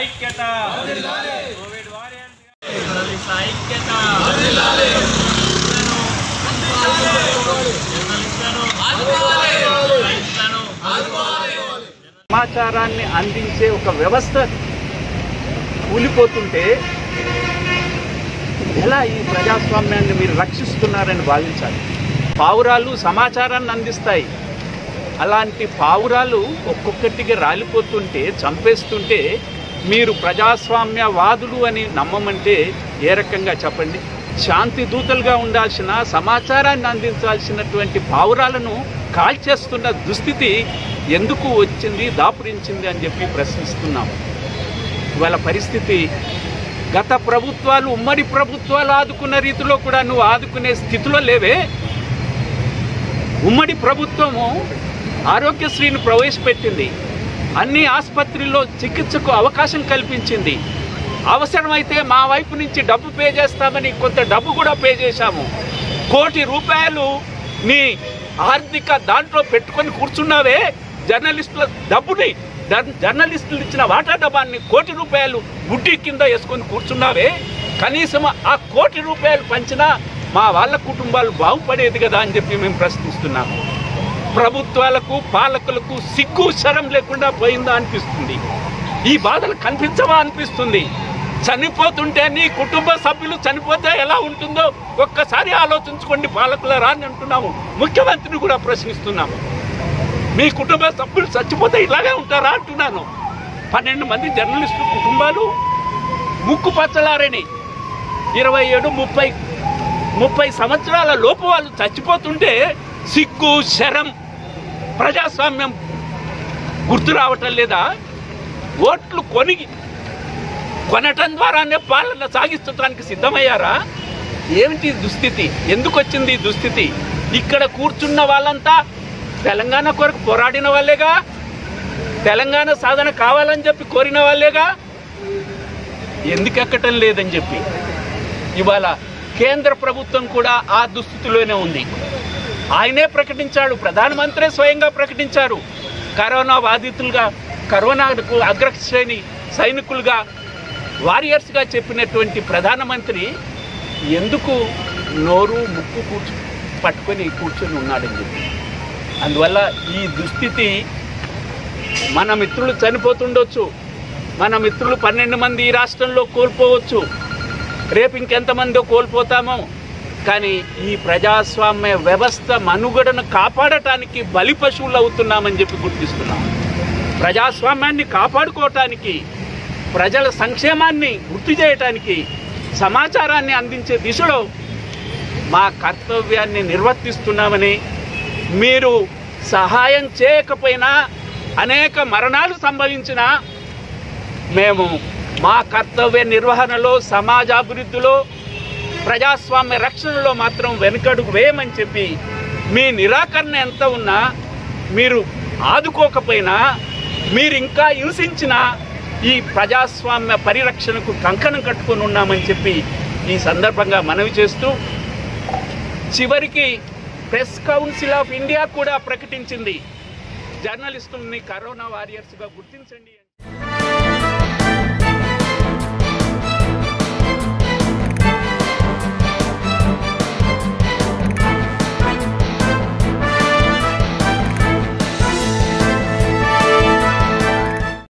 ఐక్యత Covid warriors ఐక్యత సమాచారాన్ని అందించే ఒక వ్యవస్థ కూలిపోతుంటే ఎలా ఈ ప్రజాస్వామ్యాన్ని మీరు రక్షిస్తున్నారని భావించాలి. పావురాలు సమాచారాన్ని అందిస్తాయి. అలాంటి పావురాలు ఒక్కొక్కటిగా రాలిపోతుంటే, చంపేస్తుంటే మీరు ప్రజాస్వామ్యవాదులు అని నమ్మమంటే ఏ రకంగా చెప్పండి? శాంతి దూతలుగా ఉండాల్సిన, సమాచారాన్ని అందించాల్సినటువంటి పావురాలను కాల్చేస్తున్న దుస్థితి ఎందుకు వచ్చింది, దాపురించింది అని చెప్పి ప్రశ్నిస్తున్నాము. ఇవాళ పరిస్థితి గత ప్రభుత్వాలు, ఉమ్మడి ప్రభుత్వాలు ఆదుకున్న రీతిలో కూడా నువ్వు ఆదుకునే స్థితిలో లేవే. ఉమ్మడి ప్రభుత్వము ఆరోగ్యశ్రీని ప్రవేశపెట్టింది, అన్ని ఆసుపత్రుల్లో చికిత్సకు అవకాశం కల్పించింది. అవసరమైతే మా వైపు నుంచి డబ్బు పే చేస్తామని కొంత డబ్బు కూడా పే చేశాము. ₹1 నీ ఆర్థిక దాంట్లో పెట్టుకొని కూర్చున్నావే. జర్నలిస్టుల డబ్బుని, జర్నలిస్టులు ఇచ్చిన వాటా డబ్బాన్ని ₹1 గుడ్డి కింద వేసుకొని కూర్చున్నావే. కనీసం ఆ ₹1 పంచినా మా వాళ్ళ కుటుంబాలు బాగుపడేది కదా అని చెప్పి మేము ప్రశ్నిస్తున్నాము. ప్రభుత్వాలకు, పాలకులకు సిగ్గు శరం లేకుండా పోయిందా అనిపిస్తుంది. ఈ బాధలు కనిపించవా అనిపిస్తుంది. చనిపోతుంటే, నీ కుటుంబ సభ్యులు చనిపోతే ఎలా ఉంటుందో ఒక్కసారి ఆలోచించుకోండి పాలకులరా అని అంటున్నాము. ముఖ్యమంత్రిని కూడా ప్రశ్నిస్తున్నాము. మీ కుటుంబ సభ్యులు చచ్చిపోతే ఇలాగే ఉంటారా అంటున్నాను. 12 మంది జర్నలిస్టుల కుటుంబాలు ముక్కు పచ్చలారని 27, 30 సంవత్సరాల లోపు వాళ్ళు చచ్చిపోతుంటే సిగ్గు శరం, ప్రజాస్వామ్యం గుర్తు రావటం లేదా? ఓట్లు కొనటం ద్వారానే పాలన సాగిస్తడానికి సిద్ధమయ్యారా? ఏమిటి దుస్థితి? ఎందుకు వచ్చింది ఈ దుస్థితి? ఇక్కడ కూర్చున్న వాళ్ళంతా తెలంగాణ కొరకు పోరాడిన వాళ్ళేగా, తెలంగాణ సాధన కావాలని చెప్పి కోరిన వాళ్ళేగా. ఎందుకు ఎక్కటం లేదని చెప్పి ఇవాళ కేంద్ర ప్రభుత్వం కూడా ఆ దుస్థితిలోనే ఉంది. ఆయనే ప్రకటించాడు, ప్రధానమంత్రి స్వయంగా ప్రకటించారు. కరోనా బాధితులుగా, కరోనాకు అగ్రశ్రేణి సైనికులుగా, వారియర్స్గా చెప్పినటువంటి ప్రధానమంత్రి ఎందుకు నోరు ముక్కు పట్టుకొని కూర్చొని ఉన్నాడని చెప్పి. అందువల్ల ఈ దుస్థితి, మన మిత్రులు చనిపోతుండొచ్చు, మన మిత్రులు 12 మంది ఈ రాష్ట్రంలో కోల్పోవచ్చు, రేపు ఇంకెంతమందో కోల్పోతామో. కానీ ఈ ప్రజాస్వామ్య వ్యవస్థ మనుగడను కాపాడటానికి బలి పశువులు అవుతున్నామని చెప్పి గుర్తిస్తున్నాం. ప్రజాస్వామ్యాన్ని కాపాడుకోవటానికి, ప్రజల సంక్షేమాన్ని గుర్తు చేయటానికి, సమాచారాన్ని అందించే దిశలో మా కర్తవ్యాన్ని నిర్వర్తిస్తున్నామని, మీరు సహాయం చేయకపోయినా, అనేక మరణాలు సంభవించినా మేము మా కర్తవ్య నిర్వహణలో, సమాజాభివృద్ధిలో, ప్రజాస్వామ్య రక్షణలో మాత్రం వెనుకడుగు వేయమని చెప్పి, మీ నిరాకరణ ఎంత ఉన్నా, మీరు ఆదుకోకపోయినా, మీరు ఇంకా హింసించిన ఈ ప్రజాస్వామ్య పరిరక్షణకు కంకణం కట్టుకొని ఉన్నామని చెప్పి ఈ సందర్భంగా మనవి చేస్తూ, చివరికి ప్రెస్ కౌన్సిల్ ఆఫ్ ఇండియా కూడా ప్రకటించింది, జర్నలిస్టుల్ని కరోనా వారియర్స్గా గుర్తించండి.